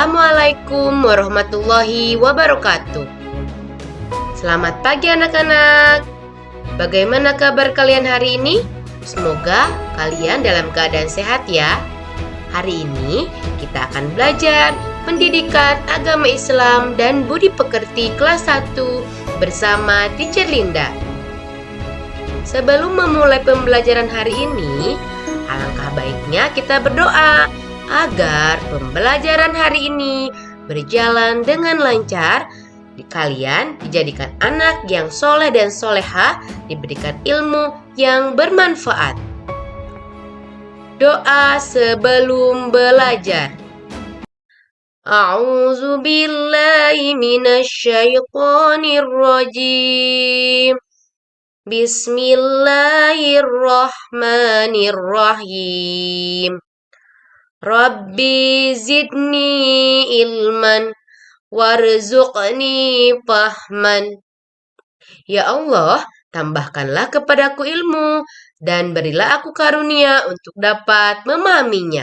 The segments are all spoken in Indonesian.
Assalamualaikum warahmatullahi wabarakatuh. Selamat pagi anak-anak. Bagaimana kabar kalian hari ini? Semoga kalian dalam keadaan sehat ya. Hari ini kita akan belajar pendidikan agama Islam dan budi pekerti kelas 1 bersama Teacher Linda. Sebelum memulai pembelajaran hari ini, alangkah baiknya kita berdoa agar pembelajaran hari ini berjalan dengan lancar. Kalian dijadikan anak yang soleh dan soleha, diberikan ilmu yang bermanfaat. Doa sebelum belajar. A'udzu billahi minasyaitonir rajim. Bismillahirrahmanirrahim. Rabbi zidni ilman warzuqni fahman. Ya Allah, tambahkanlah kepadaku ilmu dan berilah aku karunia untuk dapat memahaminya.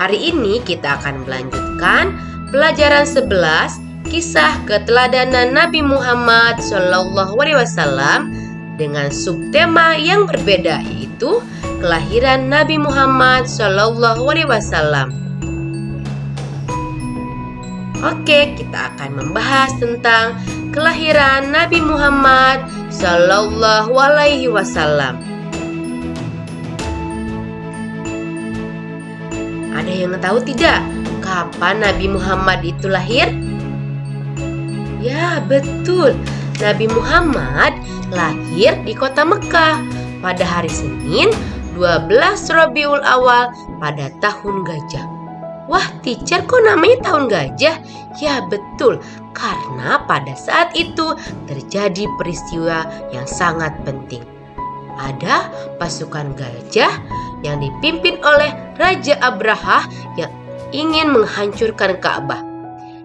Hari ini kita akan melanjutkan pelajaran 11 kisah keteladanan Nabi Muhammad SAW dengan subtema yang berbeda, yaitu kelahiran Nabi Muhammad SAW. Oke, kita akan membahas tentang kelahiran Nabi Muhammad SAW. Ada yang tahu tidak kapan Nabi Muhammad itu lahir? Ya, betul. Nabi Muhammad lahir di kota Mekah pada hari Senin 12 Rabiul Awal pada tahun gajah. Wah, teacher, kok namanya tahun gajah? Ya, betul. Karena pada saat itu terjadi peristiwa yang sangat penting. Ada pasukan gajah yang dipimpin oleh Raja Abraha yang ingin menghancurkan Ka'bah,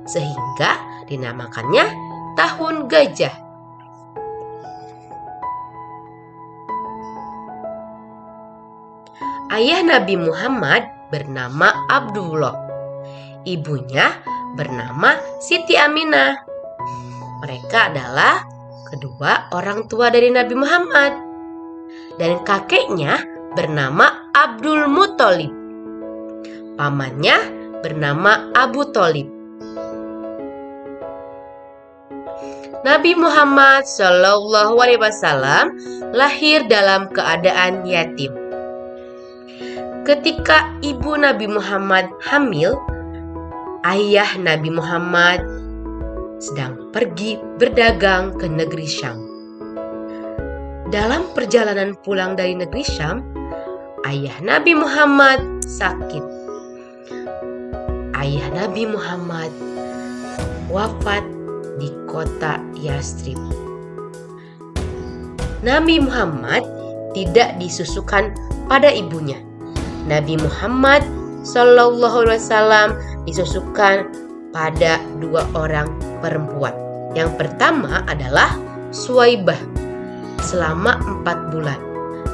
sehingga dinamakannya tahun gajah. Ayah Nabi Muhammad bernama Abdullah. Ibunya bernama Siti Aminah. Mereka adalah kedua orang tua dari Nabi Muhammad. Dan kakeknya bernama Abdul Muthalib. Pamannya bernama Abu Thalib. Nabi Muhammad SAW lahir dalam keadaan yatim. Ketika ibu Nabi Muhammad hamil, ayah Nabi Muhammad sedang pergi berdagang ke negeri Syam. Dalam perjalanan pulang dari negeri Syam, ayah Nabi Muhammad sakit. Ayah Nabi Muhammad wafat di kota Yastrib. Nabi Muhammad tidak disusukan pada ibunya. Nabi Muhammad SAW disusukan pada dua orang perempuan. Yang pertama adalah Suwaibah selama 4 bulan.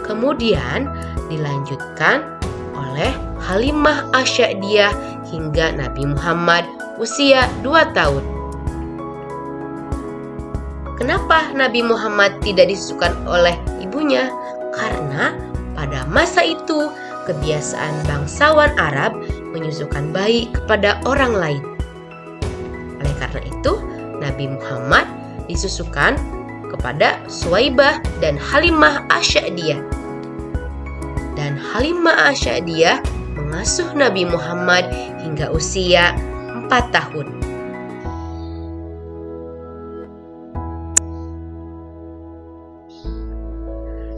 Kemudian dilanjutkan oleh Halimah Asy'adiyah hingga Nabi Muhammad usia 2 tahun. Kenapa Nabi Muhammad tidak disusukan oleh ibunya? Karena pada masa itu kebiasaan bangsawan Arab menyusukan bayi kepada orang lain. Oleh karena itu, Nabi Muhammad disusukan kepada Suwaibah dan Halimah Asy'adiyah. Dan Halimah Asy'adiyah mengasuh Nabi Muhammad hingga usia 4 tahun.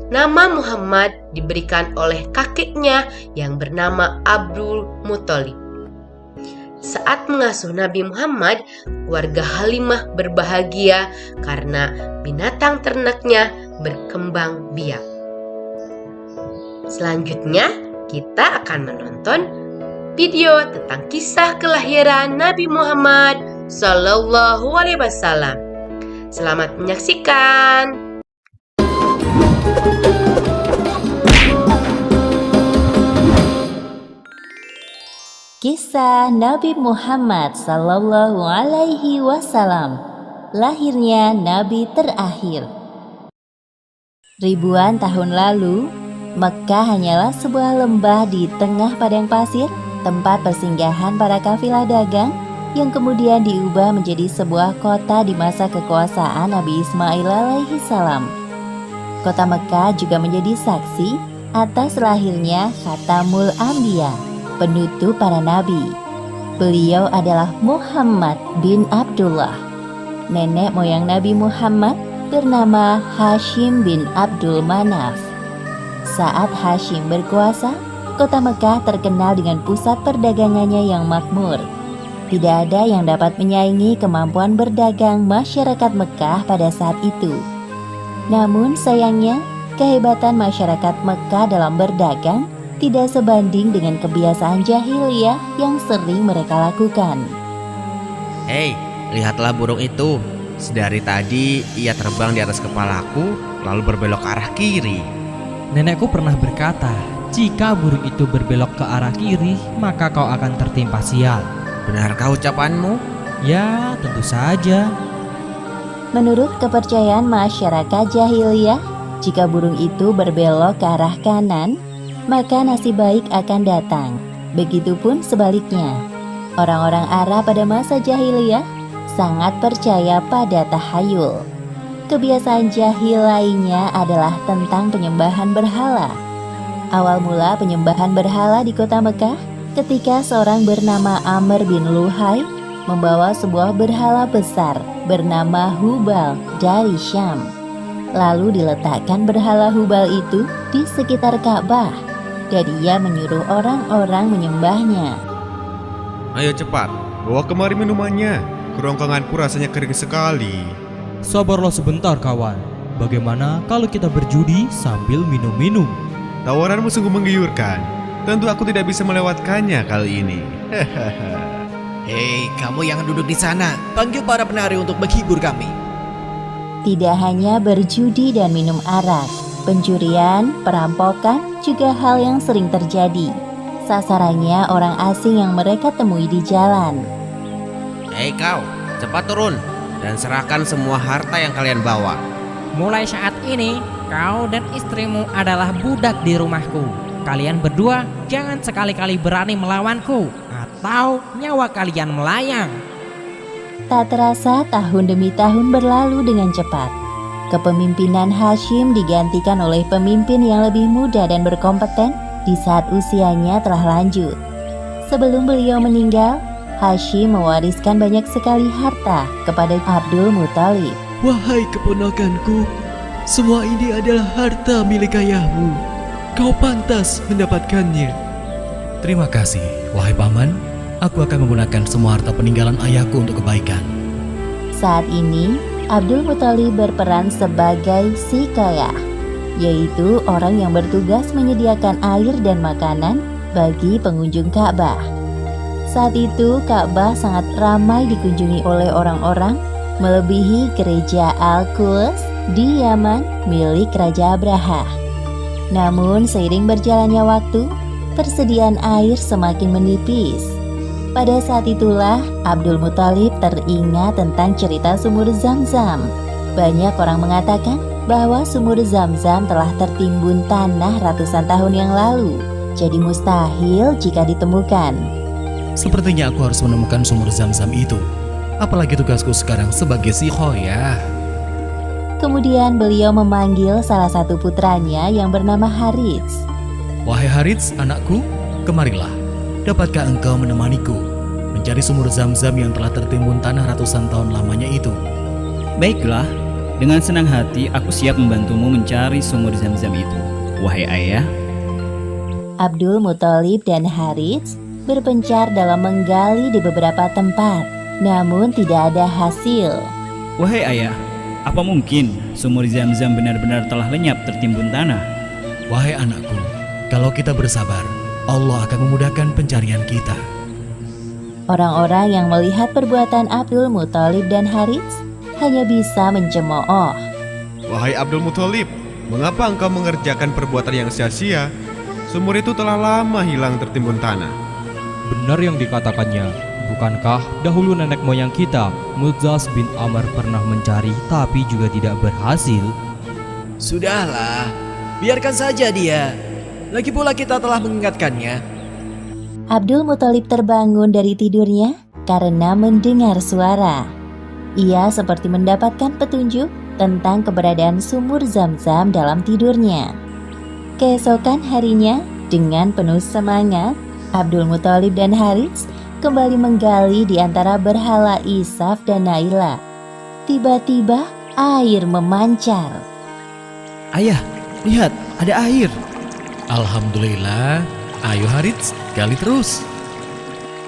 Nama Muhammad diberikan oleh kakeknya yang bernama Abdul Muthalib. Saat mengasuh Nabi Muhammad, warga Halimah berbahagia karena binatang ternaknya berkembang biak. Selanjutnya, kita akan menonton video tentang kisah kelahiran Nabi Muhammad SAW. Selamat menyaksikan. Kisah Nabi Muhammad Sallallahu Alaihi Wasallam. Lahirnya Nabi terakhir. Ribuan tahun lalu, Mekkah hanyalah sebuah lembah di tengah padang pasir, tempat persinggahan para kafilah dagang yang kemudian diubah menjadi sebuah kota di masa kekuasaan Nabi Ismail alaihi salam. Kota Mekkah juga menjadi saksi atas lahirnya Khatamul Anbiya, penutup para nabi. Beliau adalah Muhammad bin Abdullah. Nenek moyang Nabi Muhammad bernama Hashim bin Abdul Manaf. Saat Hashim berkuasa, kota Mekkah terkenal dengan pusat perdagangannya yang makmur. Tidak ada yang dapat menyaingi kemampuan berdagang masyarakat Mekkah pada saat itu. Namun sayangnya, kehebatan masyarakat Mekkah dalam berdagang tidak sebanding dengan kebiasaan jahiliyah yang sering mereka lakukan. Hei, lihatlah burung itu. Sedari tadi ia terbang di atas kepalaku, lalu berbelok ke arah kiri. Nenekku pernah berkata, jika burung itu berbelok ke arah kiri, maka kau akan tertimpa sial. Benarkah ucapanmu? Ya, tentu saja. Menurut kepercayaan masyarakat jahiliyah, jika burung itu berbelok ke arah kanan, maka nasib baik akan datang. Begitupun sebaliknya. Orang-orang Arab pada masa jahiliyah sangat percaya pada tahayul. Kebiasaan jahil lainnya adalah tentang penyembahan berhala. Awal mula penyembahan berhala di kota Mekkah ketika seorang bernama Amr bin Luhai membawa sebuah berhala besar bernama Hubal dari Syam. Lalu diletakkan berhala Hubal itu di sekitar Ka'bah dan ia menyuruh orang-orang menyembahnya. Ayo cepat, bawa kemari minumannya. Kerongkonganku rasanya kering sekali. Sabarlah sebentar kawan. Bagaimana kalau kita berjudi sambil minum-minum? Tawaranmu sungguh menggiurkan. Tentu aku tidak bisa melewatkannya kali ini. Hei, kamu yang duduk di sana, panggil para penari untuk menghibur kami. Tidak hanya berjudi dan minum arak, pencurian, perampokan juga hal yang sering terjadi. Sasarannya orang asing yang mereka temui di jalan. Hei kau, cepat turun dan serahkan semua harta yang kalian bawa. Mulai saat ini, kau dan istrimu adalah budak di rumahku. Kalian berdua jangan sekali-kali berani melawanku, atau nyawa kalian melayang. Tak terasa tahun demi tahun berlalu dengan cepat. Kepemimpinan Hashim digantikan oleh pemimpin yang lebih muda dan berkompeten di saat usianya telah lanjut. Sebelum beliau meninggal, Hashim mewariskan banyak sekali harta kepada Abdul Muthalib. Wahai keponakanku, semua ini adalah harta milik ayahmu. Kau pantas mendapatkannya. Terima kasih, wahai paman. Aku akan menggunakan semua harta peninggalan ayahku untuk kebaikan. Saat ini, Abdul Muthalib berperan sebagai sikayah, yaitu orang yang bertugas menyediakan air dan makanan bagi pengunjung Ka'bah. Saat itu, Ka'bah sangat ramai dikunjungi oleh orang-orang, melebihi gereja Al-Quds di Yaman milik Raja Abraha. Namun, seiring berjalannya waktu, persediaan air semakin menipis. Pada saat itulah Abdul Muthalib teringat tentang cerita sumur Zam-Zam. Banyak orang mengatakan bahwa sumur Zam-Zam telah tertimbun tanah ratusan tahun yang lalu, jadi mustahil jika ditemukan. Sepertinya aku harus menemukan sumur Zam-Zam itu. Apalagi tugasku sekarang sebagai sikhoyah. Kemudian beliau memanggil salah satu putranya yang bernama Harits. Wahai Harits, anakku, kemarilah. Dapatkah engkau menemaniku mencari sumur Zam-Zam yang telah tertimbun tanah ratusan tahun lamanya itu? Baiklah, dengan senang hati aku siap membantumu mencari sumur Zam-Zam itu, wahai ayah. Abdul Muthalib dan Harits berpencar dalam menggali di beberapa tempat, namun tidak ada hasil. Wahai ayah, apa mungkin sumur Zam-Zam benar-benar telah lenyap tertimbun tanah? Wahai anakku, kalau kita bersabar, Allah akan memudahkan pencarian kita. Orang-orang yang melihat perbuatan Abdul Muthalib dan Harits hanya bisa mencemooh. Wahai Abdul Muthalib, mengapa engkau mengerjakan perbuatan yang sia-sia? Sumur itu telah lama hilang tertimbun tanah. benar yang dikatakannya. Bukankah dahulu nenek moyang kita, Mudzas bin Amr pernah mencari tapi juga tidak berhasil? Sudahlah, biarkan saja dia. Lagi pula kita telah mengingatkannya. Abdul Muthalib terbangun dari tidurnya karena mendengar suara. Ia seperti mendapatkan petunjuk tentang keberadaan sumur Zam-Zam dalam tidurnya. Keesokan harinya, dengan penuh semangat, Abdul Muthalib dan Harits kembali menggali di antara berhala Isaf dan Naila. Tiba-tiba air memancar. Ayah, lihat, ada air. Alhamdulillah. Ayo Harits, gali terus.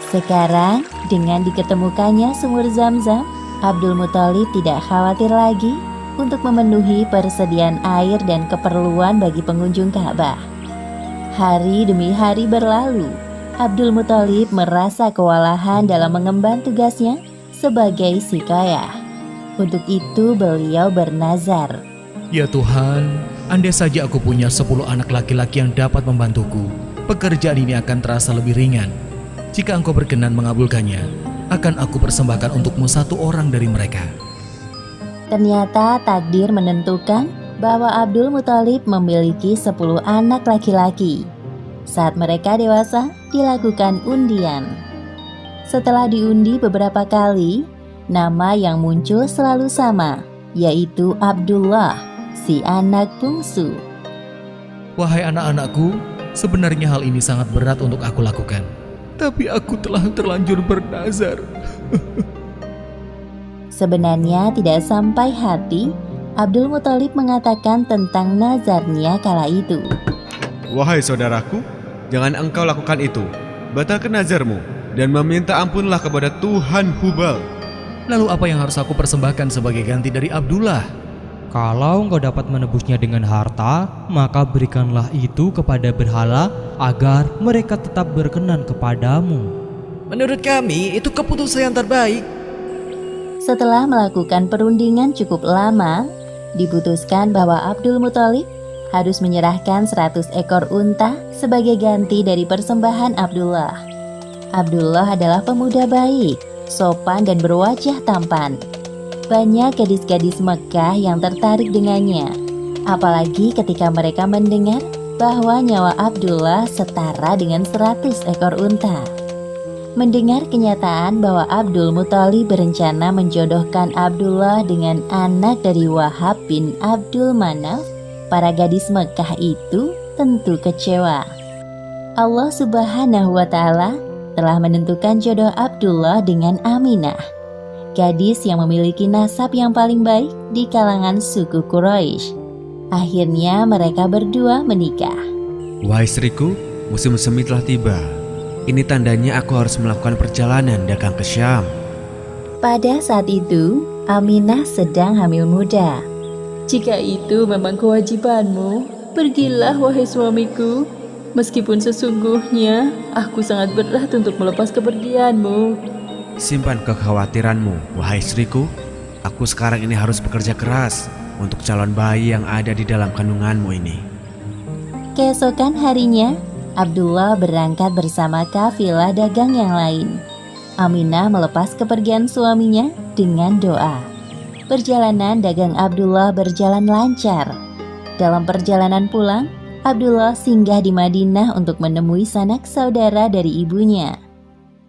Sekarang, dengan diketemukannya sumur Zam-Zam, Abdul Muthalib tidak khawatir lagi untuk memenuhi persediaan air dan keperluan bagi pengunjung Ka'bah. Hari demi hari berlalu, Abdul Muthalib merasa kewalahan dalam mengemban tugasnya sebagai sikayah. Untuk itu beliau bernazar. Ya Tuhan, andai saja aku punya 10 anak laki-laki yang dapat membantuku, pekerjaan ini akan terasa lebih ringan. Jika engkau berkenan mengabulkannya, akan aku persembahkan untukmu 1 orang dari mereka. Ternyata takdir menentukan bahwa Abdul Muthalib memiliki 10 anak laki-laki. Saat mereka dewasa, dilakukan undian. Setelah diundi beberapa kali, nama yang muncul selalu sama, yaitu Abdullah, si anak bungsu. Wahai anak-anakku, sebenarnya hal ini sangat berat untuk aku lakukan. Tapi aku telah terlanjur bernazar. Sebenarnya tidak sampai hati, Abdul Muthalib mengatakan tentang nazarnya kala itu. Wahai saudaraku, jangan engkau lakukan itu. Batalkan nazarmu dan meminta ampunlah kepada Tuhan Hubal. Lalu apa yang harus aku persembahkan sebagai ganti dari Abdullah? Kalau engkau dapat menebusnya dengan harta, maka berikanlah itu kepada berhala agar mereka tetap berkenan kepadamu. Menurut kami, itu keputusan yang terbaik. Setelah melakukan perundingan cukup lama, diputuskan bahwa Abdul Muthalib harus menyerahkan 100 ekor unta sebagai ganti dari persembahan Abdullah. Abdullah adalah pemuda baik, sopan dan berwajah tampan. Banyak gadis-gadis Mekah yang tertarik dengannya, apalagi ketika mereka mendengar bahwa nyawa Abdullah setara dengan 100 ekor unta. Mendengar kenyataan bahwa Abdul Muthalib berencana menjodohkan Abdullah dengan anak dari Wahab bin Abdul Manaf, para gadis Mekah itu tentu kecewa. Allah Subhanahu wa Ta'ala telah menentukan jodoh Abdullah dengan Aminah, gadis yang memiliki nasab yang paling baik di kalangan suku Quraisy. Akhirnya mereka berdua menikah. Wahai istriku, musim semi telah tiba. Ini tandanya aku harus melakukan perjalanan dagang ke Syam. Pada saat itu, Aminah sedang hamil muda. Jika itu memang kewajibanmu, pergilah wahai suamiku. Meskipun sesungguhnya aku sangat berat untuk melepas kepergianmu. Simpan kekhawatiranmu, wahai istriku. Aku sekarang ini harus bekerja keras untuk calon bayi yang ada di dalam kandunganmu ini. Keesokan harinya, Abdullah berangkat bersama kafilah dagang yang lain. Aminah melepas kepergian suaminya dengan doa. Perjalanan dagang Abdullah berjalan lancar. Dalam perjalanan pulang, Abdullah singgah di Madinah untuk menemui sanak saudara dari ibunya.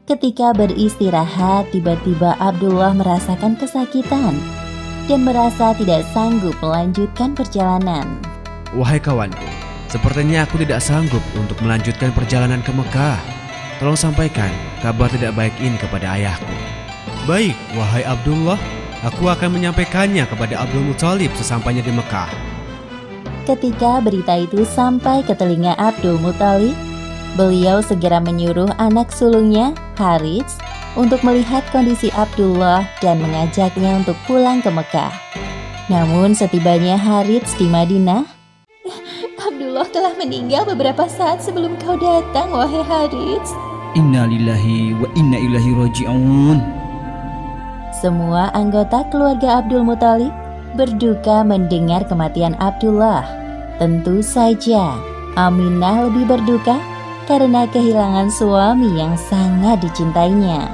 Ketika beristirahat, tiba-tiba Abdullah merasakan kesakitan dan merasa tidak sanggup melanjutkan perjalanan. Wahai kawanku, sepertinya aku tidak sanggup untuk melanjutkan perjalanan ke Mekah. Tolong sampaikan kabar tidak baik ini kepada ayahku. Baik, wahai Abdullah, aku akan menyampaikannya kepada Abdul Muthalib sesampainya di Mekah. Ketika berita itu sampai ke telinga Abdul Muthalib, beliau segera menyuruh anak sulungnya, Harits, untuk melihat kondisi Abdullah dan mengajaknya untuk pulang ke Mekah. Namun setibanya Harits di Madinah, Abdullah telah meninggal beberapa saat sebelum kau datang, wahai Harits. Inna lillahi wa inna ilaihi raji'un. Semua anggota keluarga Abdul Muthalib berduka mendengar kematian Abdullah. Tentu saja Aminah lebih berduka karena kehilangan suami yang sangat dicintainya.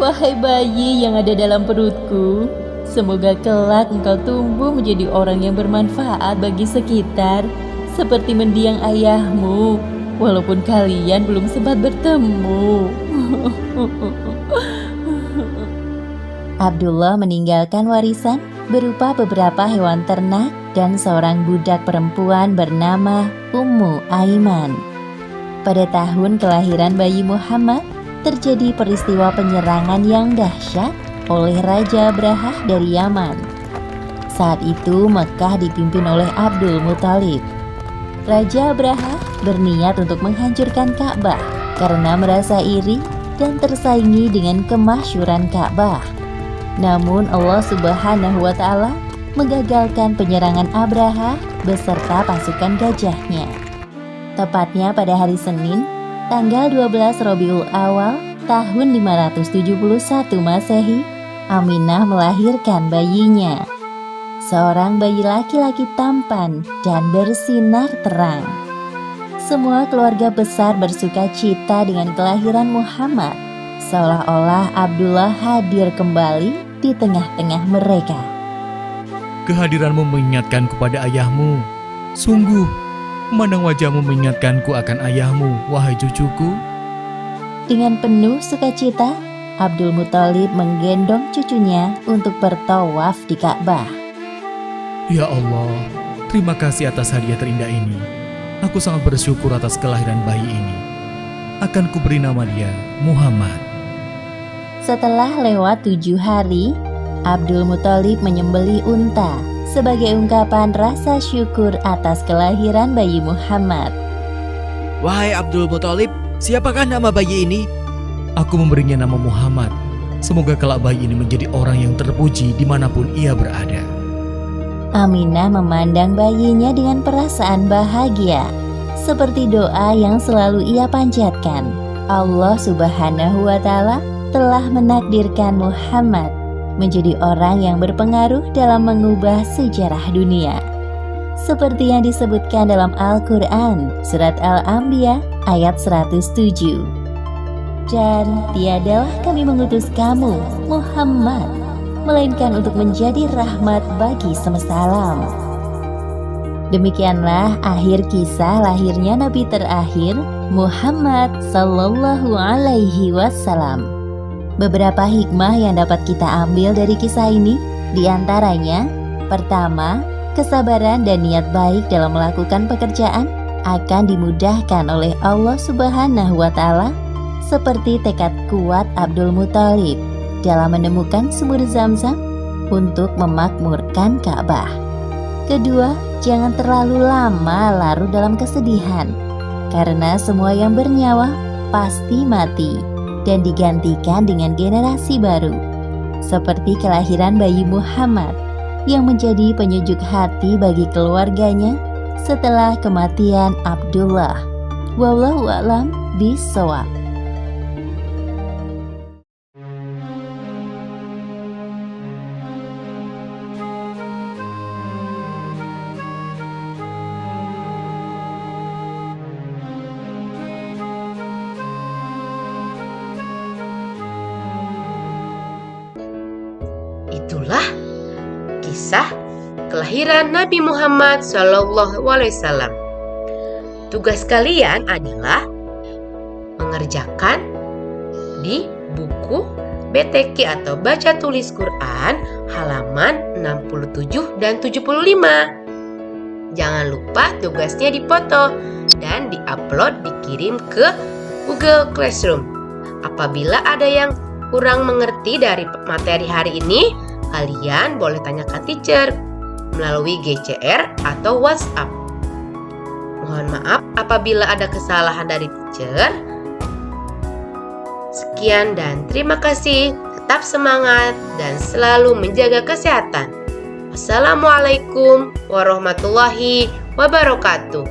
Wahai bayi yang ada dalam perutku, semoga kelak engkau tumbuh menjadi orang yang bermanfaat bagi sekitar, seperti mendiang ayahmu, walaupun kalian belum sempat bertemu. Abdullah meninggalkan warisan berupa beberapa hewan ternak dan seorang budak perempuan bernama Ummu Aiman. Pada tahun kelahiran bayi Muhammad, terjadi peristiwa penyerangan yang dahsyat oleh Raja Abrahah dari Yaman. Saat itu Mekah dipimpin oleh Abdul Muthalib. Raja Abrahah berniat untuk menghancurkan Ka'bah karena merasa iri dan tersaingi dengan kemasyhuran Ka'bah. Namun Allah Subhanahu wa Ta'ala menggagalkan penyerangan Abrahah beserta pasukan gajahnya. Tepatnya pada hari Senin, tanggal 12 Rabiul Awal tahun 571 Masehi, Aminah melahirkan bayinya. Seorang bayi laki-laki tampan dan bersinar terang. Semua keluarga besar bersuka cita dengan kelahiran Muhammad, seolah-olah Abdullah hadir kembali di tengah-tengah mereka. Kehadiranmu mengingatkanku pada ayahmu. Sungguh, memandang wajahmu mengingatkanku akan ayahmu, wahai cucuku. Dengan penuh sukacita, Abdul Muthalib menggendong cucunya untuk bertawaf di Ka'bah. Ya Allah, terima kasih atas hadiah terindah ini. Aku sangat bersyukur atas kelahiran bayi ini. Akan kuberi nama dia Muhammad. Setelah lewat 7 hari, Abdul Muthalib menyembelih unta sebagai ungkapan rasa syukur atas kelahiran bayi Muhammad. Wahai Abdul Muthalib, siapakah nama bayi ini? Aku memberinya nama Muhammad. Semoga kelak bayi ini menjadi orang yang terpuji dimanapun ia berada. Aminah memandang bayinya dengan perasaan bahagia, seperti doa yang selalu ia panjatkan. Allah Subhanahu wa Ta'ala telah menakdirkan Muhammad menjadi orang yang berpengaruh dalam mengubah sejarah dunia. Seperti yang disebutkan dalam Al-Quran, Surat Al-Anbiya ayat 107. Dan tiadalah kami mengutus kamu, Muhammad, melainkan untuk menjadi rahmat bagi semesta alam. Demikianlah akhir kisah lahirnya Nabi terakhir, Muhammad Sallallahu Alaihi Wasallam. Beberapa hikmah yang dapat kita ambil dari kisah ini, diantaranya, pertama, kesabaran dan niat baik dalam melakukan pekerjaan akan dimudahkan oleh Allah Subhanahu wa Ta'ala, seperti tekad kuat Abdul Muthalib dalam menemukan sumur Zam-Zam untuk memakmurkan Ka'bah. Kedua, jangan terlalu lama larut dalam kesedihan, karena semua yang bernyawa pasti mati dan digantikan dengan generasi baru, seperti kelahiran bayi Muhammad yang menjadi penyejuk hati bagi keluarganya setelah kematian Abdullah. Wallahu a'lam bishawab. Itulah kisah kelahiran Nabi Muhammad SAW. Tugas kalian adalah mengerjakan di buku BTQ atau Baca Tulis Quran halaman 67 dan 75. Jangan lupa tugasnya dipoto dan diupload dikirim ke Google Classroom. Apabila ada yang kurang mengerti dari materi hari ini, kalian boleh tanyakan teacher melalui GCR atau WhatsApp. Mohon maaf apabila ada kesalahan dari teacher. Sekian dan terima kasih. Tetap semangat dan selalu menjaga kesehatan. Wassalamualaikum warahmatullahi wabarakatuh.